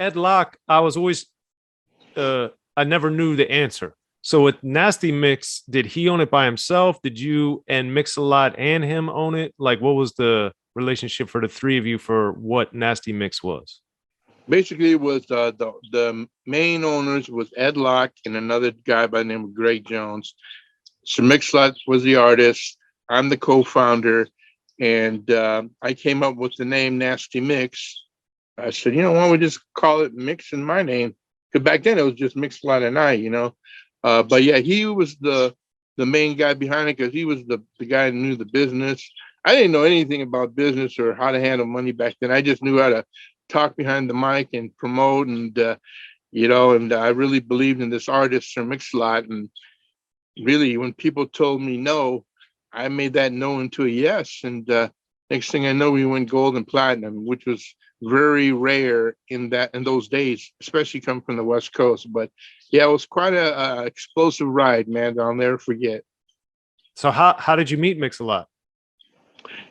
Ed Lock, I was always I never knew the answer. So with Nasty Mix, did he own it by himself? Did you and MixALot and him own it? Like, what was the relationship for the three of you for what Nasty Mix was? Basically, it was the main owners was Ed Lock and another guy by the name of Greg Jones. Sir MixALot was the artist. I'm the co-founder, and I came up with the name Nasty Mix. I said, why don't we just call it Mix in my name? Because back then it was just MixALot and I. But yeah, he was the main guy behind it because he was the guy who knew the business. I didn't know anything about business or how to handle money back then. I just knew how to talk behind the mic and promote, and and I really believed in this artist, Sir MixALot. And really, when people told me no, I made that no into a yes. And next thing I know, we went gold and platinum, which was very rare in those days, especially coming from the West Coast. But yeah, it was quite a explosive ride, man, that I'll never forget. So how did you meet MixALot?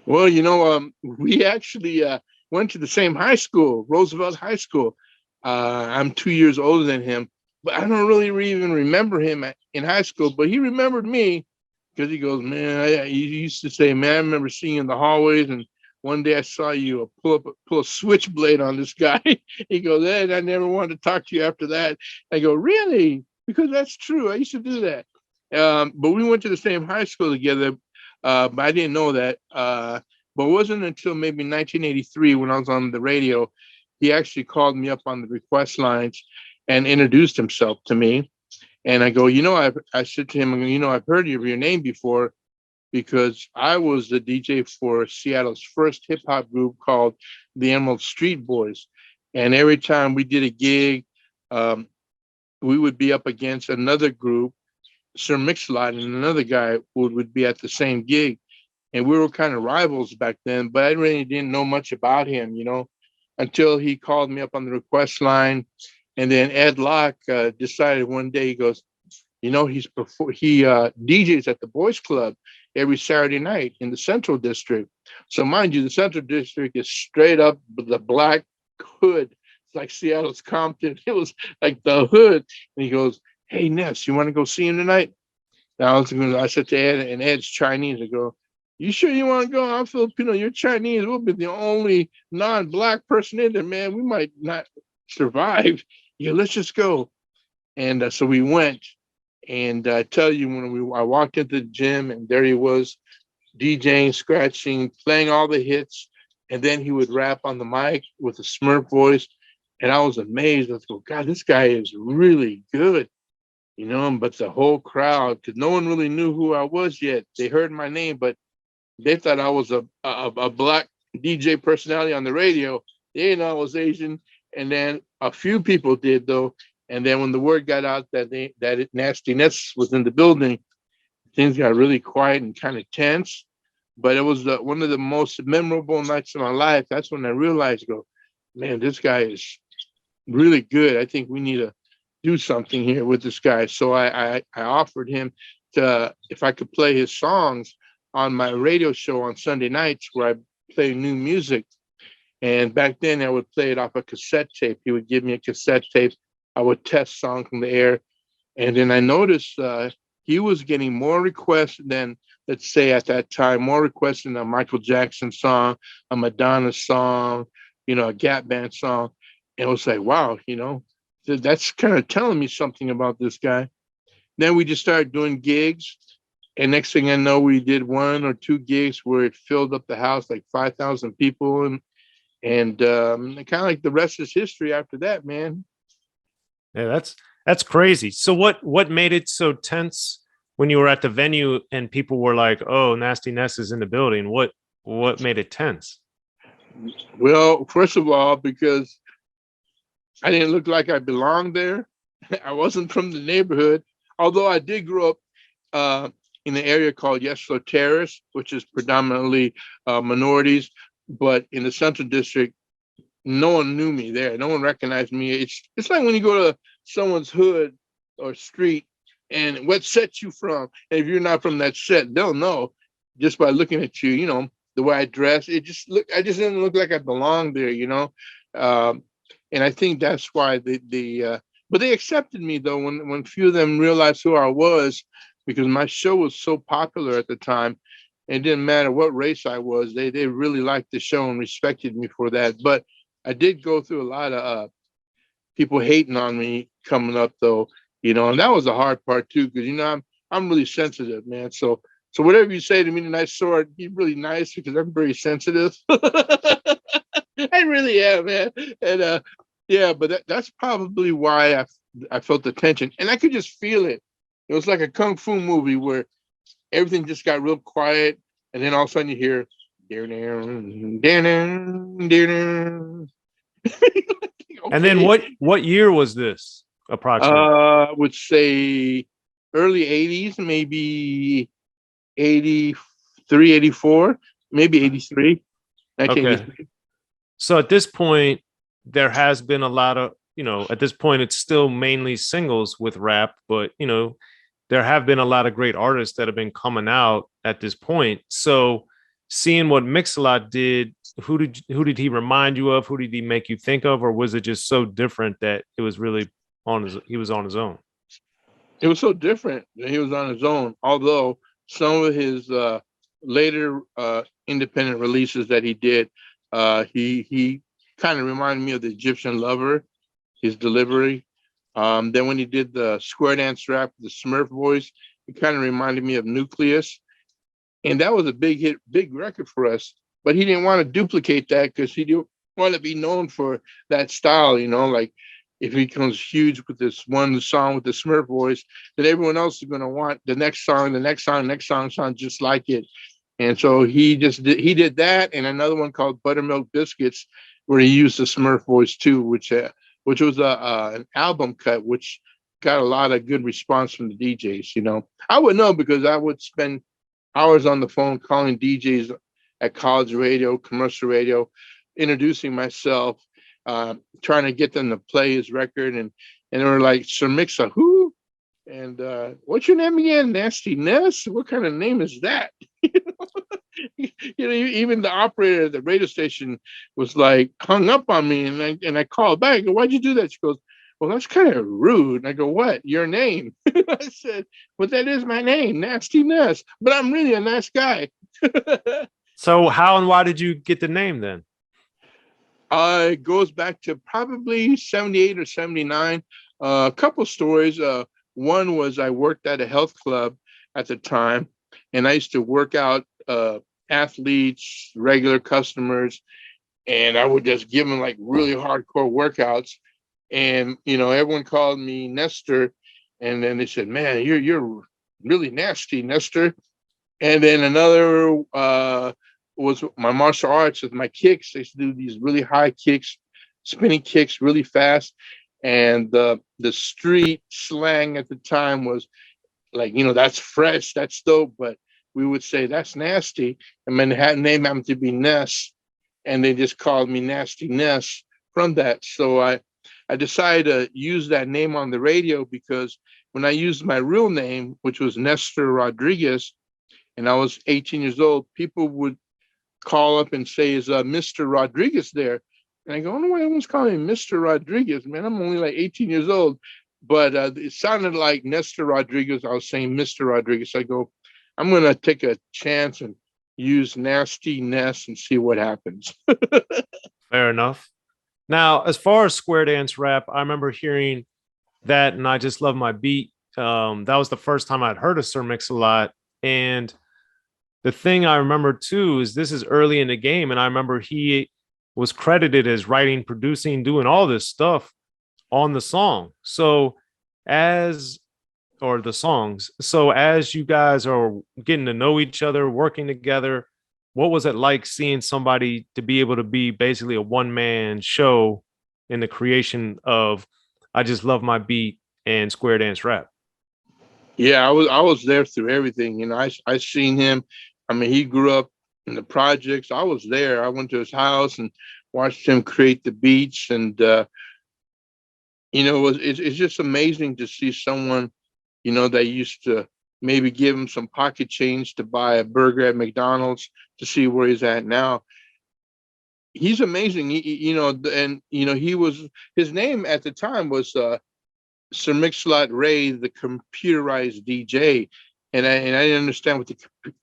Well, we actually went to the same high school, Roosevelt High School. I'm 2 years older than him, but I don't really even remember him in high school. But he remembered me because he goes, man, he used to say, man, I remember seeing you in the hallways, and one day I saw you pull a switchblade on this guy. He goes, hey, I never wanted to talk to you after that. I go, really? Because that's true. I used to do that. But we went to the same high school together. But I didn't know that. But it wasn't until maybe 1983 when I was on the radio, he actually called me up on the request lines and introduced himself to me. And I go, I said to him, I've heard of your name before because I was the DJ for Seattle's first hip hop group called the Emerald Street Boys. And every time we did a gig, we would be up against another group, Sir MixALot and another guy would be at the same gig. And we were kind of rivals back then, but I really didn't know much about him, until he called me up on the request line. And then Ed Lock decided one day, he goes, he DJs at the Boys Club every Saturday night in the Central District. So mind you, the Central District is straight up the black hood. It's like Seattle's Compton. It was like the hood. And he goes, hey, Ness, you want to go see him tonight? Now I said to Ed, and Ed's Chinese. I go, you sure you want to go? I'm Filipino. You're Chinese. We'll be the only non-black person in there, man. We might not survive. Yeah, let's just go. And so we went. And I tell you, when I walked into the gym, and there he was, DJing, scratching, playing all the hits, and then he would rap on the mic with a Smurf voice. And I was amazed. I was going, God, this guy is really good. But the whole crowd, because no one really knew who I was yet. They heard my name, but they thought I was a black DJ personality on the radio. They didn't know I was Asian. And then a few people did, though. And then when the word got out that Nasty-Nes was in the building, things got really quiet and kind of tense. But it was one of the most memorable nights of my life. That's when I realized, man, this guy is really good. I think we need to do something here with this guy. So I offered him if I could play his songs on my radio show on Sunday nights where I play new music. And back then I would play it off a cassette tape. He would give me a cassette tape. I would test songs from the air. And then I noticed he was getting more requests than, let's say at that time, more requests than a Michael Jackson song, a Madonna song, a Gap Band song. And it was like, wow, that's kind of telling me something about this guy. Then we just started doing gigs. And next thing I know, we did 1 or 2 gigs where it filled up the house, like 5,000 people. And kind of like the rest is history after that, man. Yeah, that's crazy. So what made it so tense when you were at the venue and people were like, oh, Nasty-Nes is in the building? What made it tense? Well, first of all, because I didn't look like I belonged there. I wasn't from the neighborhood, although I did grow up in an area called Yesler Terrace, which is predominantly minorities. But in the Central District, no one knew me there. No one recognized me. It's like when you go to someone's hood or street and what set you from. And if you're not from that set, they'll know just by looking at you, the way I dress. I just didn't look like I belonged there, and I think that's why but they accepted me though when few of them realized who I was, because my show was so popular at the time. It didn't matter what race I was. They really liked the show and respected me for that. But I did go through a lot of people hating on me coming up though, and that was the hard part too, because I'm really sensitive, man. So whatever you say to me tonight, Sword, be really nice because I'm very sensitive. I really am, man. And yeah, but that's probably why I felt the tension, and I could just feel it. It was like a kung fu movie where everything just got real quiet, and then all of a sudden you hear, And then okay. what year was this approximately? I would say early 80s, maybe 83, 84, maybe 83, Okay. 1983. So at this point, there has been a lot of, at this point, it's still mainly singles with rap, but, there have been a lot of great artists that have been coming out at this point. So seeing what MixALot did, who did he remind you of? Who did he make you think of? Or was it just so different that it was really he was on his own? It was so different that he was on his own, although some of his later independent releases that he did, he kind of reminded me of the Egyptian Lover, his delivery. Then when he did the square dance rap, the Smurf Voice, it kind of reminded me of Nucleus. And that was a big hit, big record for us. But he didn't want to duplicate that because he didn't want to be known for that style, like if he becomes huge with this one song with the Smurf Voice, then everyone else is going to want the next song, the next song, next song sound just like it. And so he did that, and another one called Buttermilk Biscuits, where he used the Smurf Voice too, which was an album cut, which got a lot of good response from the DJs. I would know because I would spend hours on the phone calling DJs at college radio, commercial radio, introducing myself, trying to get them to play his record, and they were like, Sir MixALot, who? And what's your name again? Nasty-Nes? What kind of name is that? Even the operator at the radio station was like hung up on me, and I called back. I go, why'd you do that? She goes, well, that's kind of rude. And I go, what? Your name? I said, well, that is my name, Nasty-Nes. But I'm really a nice guy. So how and why did you get the name then? It goes back to probably 78 or 79. A couple stories. One was I worked at a health club at the time, and I used to work out athletes, regular customers, and I would just give them like really hardcore workouts. And everyone called me Nestor, and then they said, "Man, you're really nasty, Nestor." And then another was my martial arts with my kicks. I used to do these really high kicks, spinning kicks, really fast. And the street slang at the time was like, that's fresh, that's dope, but we would say that's nasty. And my name happened to be Ness, and they just called me Nasty-Nes from that. So I decided to use that name on the radio because when I used my real name, which was Nestor Rodriguez, and I was 18 years old, people would call up and say, is Mr. Rodriguez there? And I go, oh, no, everyone's calling me Mr. Rodriguez, man. I'm only like 18 years old. But it sounded like Nestor Rodriguez. I was saying Mr. Rodriguez. I go, I'm going to take a chance and use Nasty-Nes and see what happens. Fair enough. Now, as far as square dance rap, I remember hearing that, and I just love my beat. That was the first time I'd heard of Sir MixALot. And the thing I remember too is this is early in the game, and I remember he was credited as writing, producing, doing all this stuff on the song. So as the songs. So as you guys are getting to know each other, working together, what was it like seeing somebody to be able to be basically a one-man show in the creation of I Just Love My Beat and Square Dance Rap? Yeah, I was there through everything. I seen him. I mean, he grew up in the projects. I was there. I went to his house and watched him create the beats, and it's just amazing to see someone, that used to maybe give him some pocket change to buy a burger at McDonald's to see where he's at now. he's amazing. And he was, his name at the time was Sir MixALot Ray, the computerized DJ. And I didn't understand what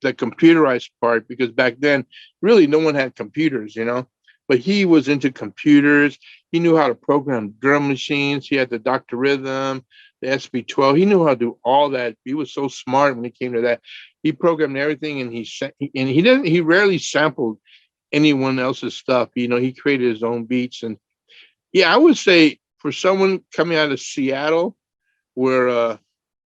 the computerized part, because back then really no one had computers, but he was into computers. He knew how to program drum machines. He had the Dr. Rhythm, the SB12. He knew how to do all that. He was so smart when it came to that. He programmed everything, and he rarely sampled anyone else's stuff. He created his own beats. And yeah, I would say for someone coming out of Seattle, where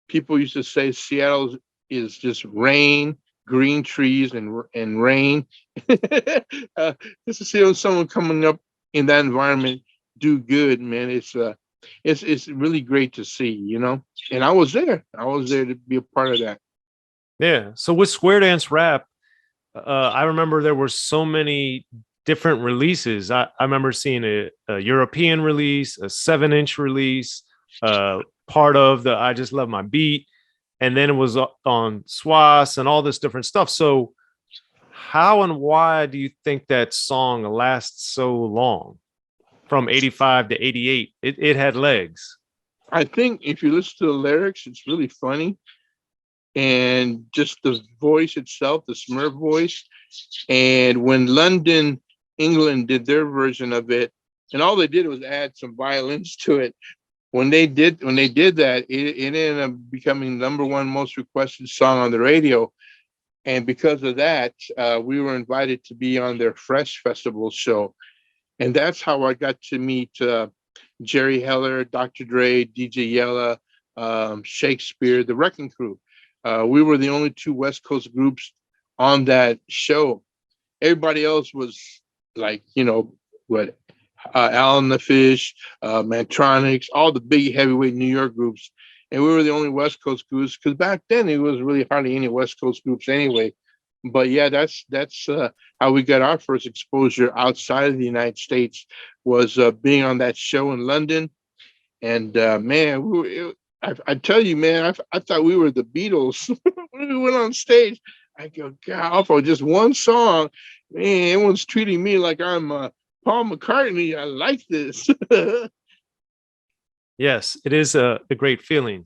people used to say Seattle is just rain, green trees, and rain. Just to see someone coming up in that environment do good, man, it's really great to see, And I was there. I was there to be a part of that. Yeah. So with Square Dance Rap, I remember there were so many different releases. I remember seeing a European release, a 7-inch release, part of the I Just Love My Beat, and then it was on Swas and all this different stuff. So how and why do you think that song lasts so long? From 85 to 88, it had legs. I think if you listen to the lyrics, it's really funny. And just the voice itself, the Smurf voice. And when London, England did their version of it, and all they did was add some violins to it. When they did that, it ended up becoming #1 most requested song on the radio. And because of that, we were invited to be on their Fresh Festival show. And that's how I got to meet Jerry Heller, Dr. Dre, DJ Yella, Shakespeare, the Wrecking Crew. We were the only 2 West Coast groups on that show. Everybody else was like, Alan the Fish, Mantronics, all the big heavyweight New York groups. And we were the only West Coast groups, because back then it was really hardly any West Coast groups anyway. But yeah, that's how we got our first exposure outside of the United States, was being on that show in London. And man, I tell you, man, I thought we were the Beatles when we went on stage. I go, God, for just one song, man, everyone's treating me like I'm Paul McCartney. I like this. Yes, it is a great feeling.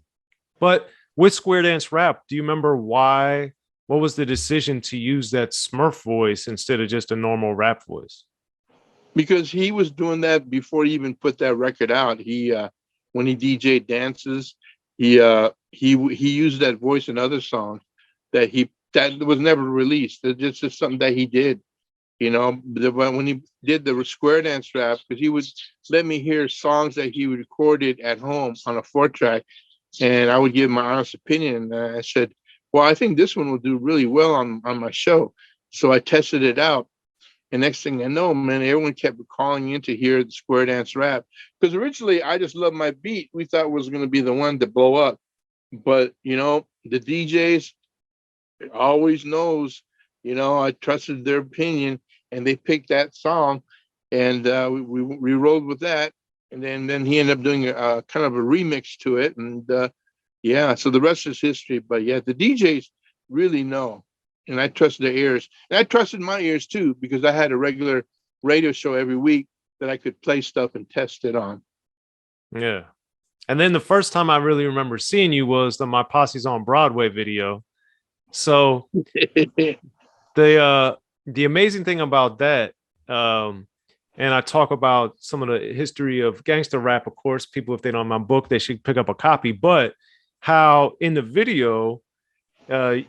But with Square Dance Rap, do you remember why? What was the decision to use that Smurf voice instead of just a normal rap voice? Because he was doing that before he even put that record out. He when he DJ dances, he used that voice in other songs that was never released. It's just something that he did. When he did the Square Dance Rap, because he would let me hear songs that he recorded at home on a 4-track, and I would give my honest opinion. And I said, well, I think this one will do really well on my show. So I tested it out. And next thing I know, man, everyone kept calling in to hear the Square Dance Rap. Because originally, I Just Love My Beat, we thought was going to be the one to blow up. But, the DJs always knows, I trusted their opinion, and they picked that song. And we rolled with that. And then he ended up doing a kind of a remix to it. And yeah, so the rest is history. But yeah, the DJs really know. And I trusted their ears. And I trusted my ears too, because I had a regular radio show every week that I could play stuff and test it on. Yeah. And then the first time I really remember seeing you was the My Posse's on Broadway video. So the amazing thing about that, and I talk about some of the history of gangster rap, of course, people, if they don't have my book, they should pick up a copy, but how in the video,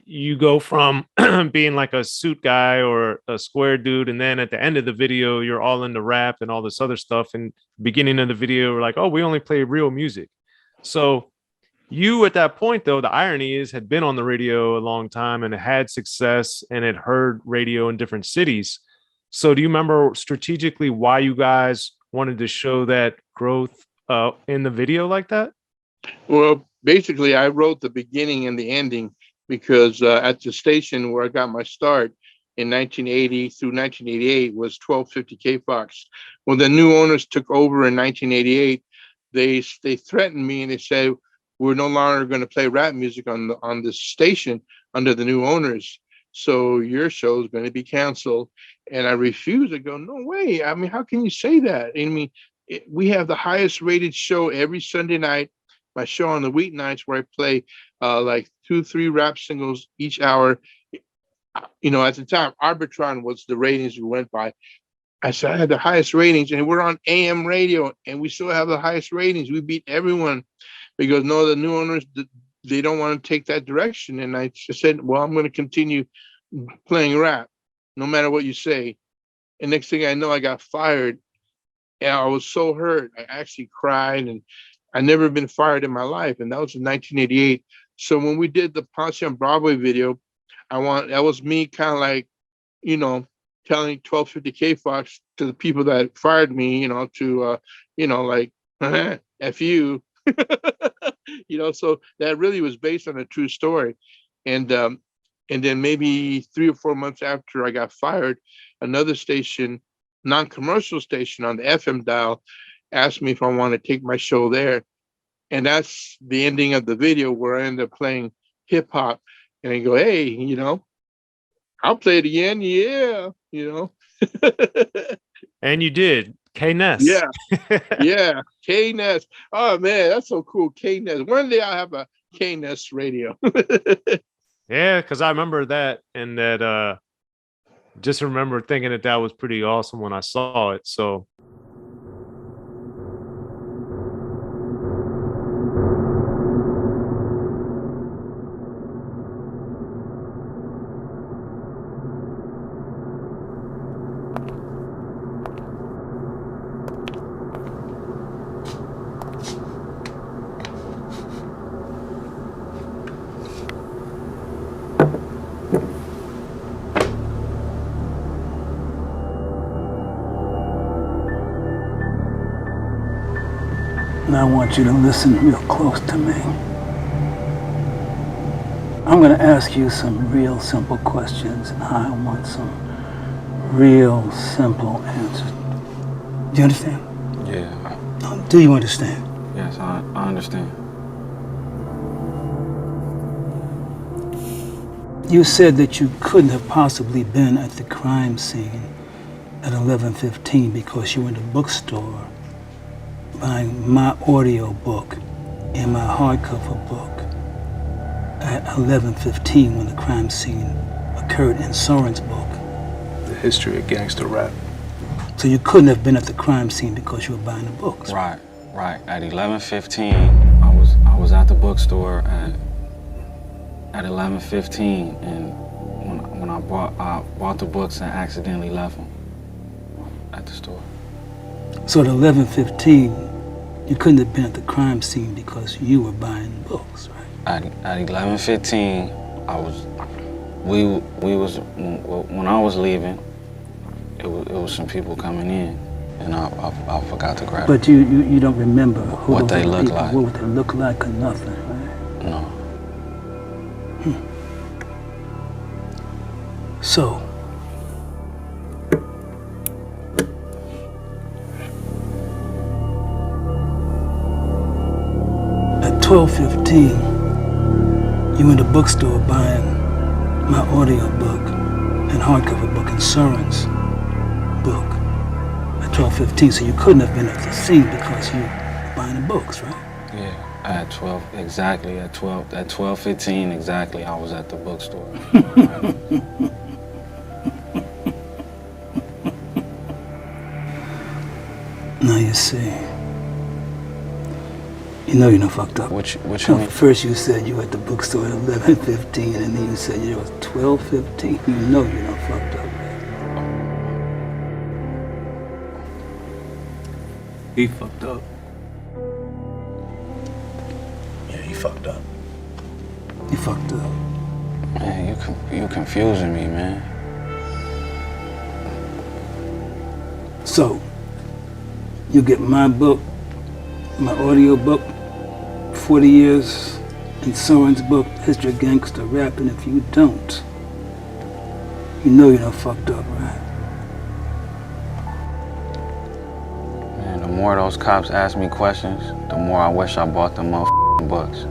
you go from being like a suit guy or a square dude, and then at the end of the video, you're all into rap and all this other stuff. And beginning of the video, we're like, oh, we only play real music. So you at that point, though, the irony is had been on the radio a long time and had success and had heard radio in different cities. So do you remember strategically why you guys wanted to show that growth in the video like that? Well, basically, I wrote the beginning and the ending, because at the station where I got my start in 1980 through 1988 was 1250 KFOX. When the new owners took over in 1988, they threatened me, and they said, we're no longer going to play rap music on this station under the new owners. So your show is going to be canceled. And I refused. I go, no way. I mean, how can you say that? I mean, we have the highest rated show every Sunday night. My show on the weeknights where I play like 2-3 rap singles each hour. You know, at the time, Arbitron was the ratings we went by. I said I had the highest ratings, and we're on AM radio, and we still have the highest ratings. We beat everyone. Because no, the new owners, they don't want to take that direction. And I just said, well, I'm going to continue playing rap, no matter what you say. And next thing I know, I got fired. And I was so hurt. I actually cried, and I never been fired in my life. And that was in 1988. So when we did the Ponce on Broadway video, that was me kind of like, you know, telling 1250 Fox to the people that fired me, you know, to, you know, like, F you. You know, so that really was based on a true story. And then maybe 3 or 4 months after I got fired, another station, non-commercial station on the FM dial, asked me if I want to take my show there. And that's the ending of the video where I end up playing hip hop. And I go, hey, you know, I'll play it again. Yeah, you know. And you did. K-Nes. Yeah. Yeah. K-Nes. Oh man, that's so cool. K-Nes. One day I'll have a K-Nes radio. Yeah, because I remember that, and that just remember thinking that was pretty awesome when I saw it. So Now I want you to listen real close to me. I'm going to ask you some real simple questions, and I want some real simple answers. Do you understand? Yeah. Do you understand? Yes, I understand. You said that you couldn't have possibly been at the crime scene at 11:15 because you were in the bookstore buying my audio book and my hardcover book at 11:15 when the crime scene occurred in Soren's book. The History of Gangster Rap. So you couldn't have been at the crime scene because you were buying the books. Right. At 11:15, I was at the bookstore at 11:15, and when I bought the books and accidentally left them at the store. So at 11:15, you couldn't have been at the crime scene because you were buying books, right? At 11:15, when I was leaving, it was some people coming in, and I forgot to grab. But you don't remember who what they look people, like. what they look like, or nothing, right? No. So. At 12:15, you were in the bookstore buying my audio book and hardcover book and Soren's book at 12:15. So you couldn't have been at the scene because you were buying the books, right? Yeah, at 12, exactly, at 12:15 exactly, I was at the bookstore. Now you see. You know you're not fucked up. What you mean? First you said you were at the bookstore at 11:15, and then you said it was 12:15. You know you're not fucked up, right? He fucked up. Yeah, he fucked up. You fucked up. Man, you confusing me, man. So, you get my book, my audio book, 40 years in Soren's book, History of Gangster Rap, and if you don't, you know you're not fucked up, right? Man, the more those cops ask me questions, the more I wish I bought them motherfucking books.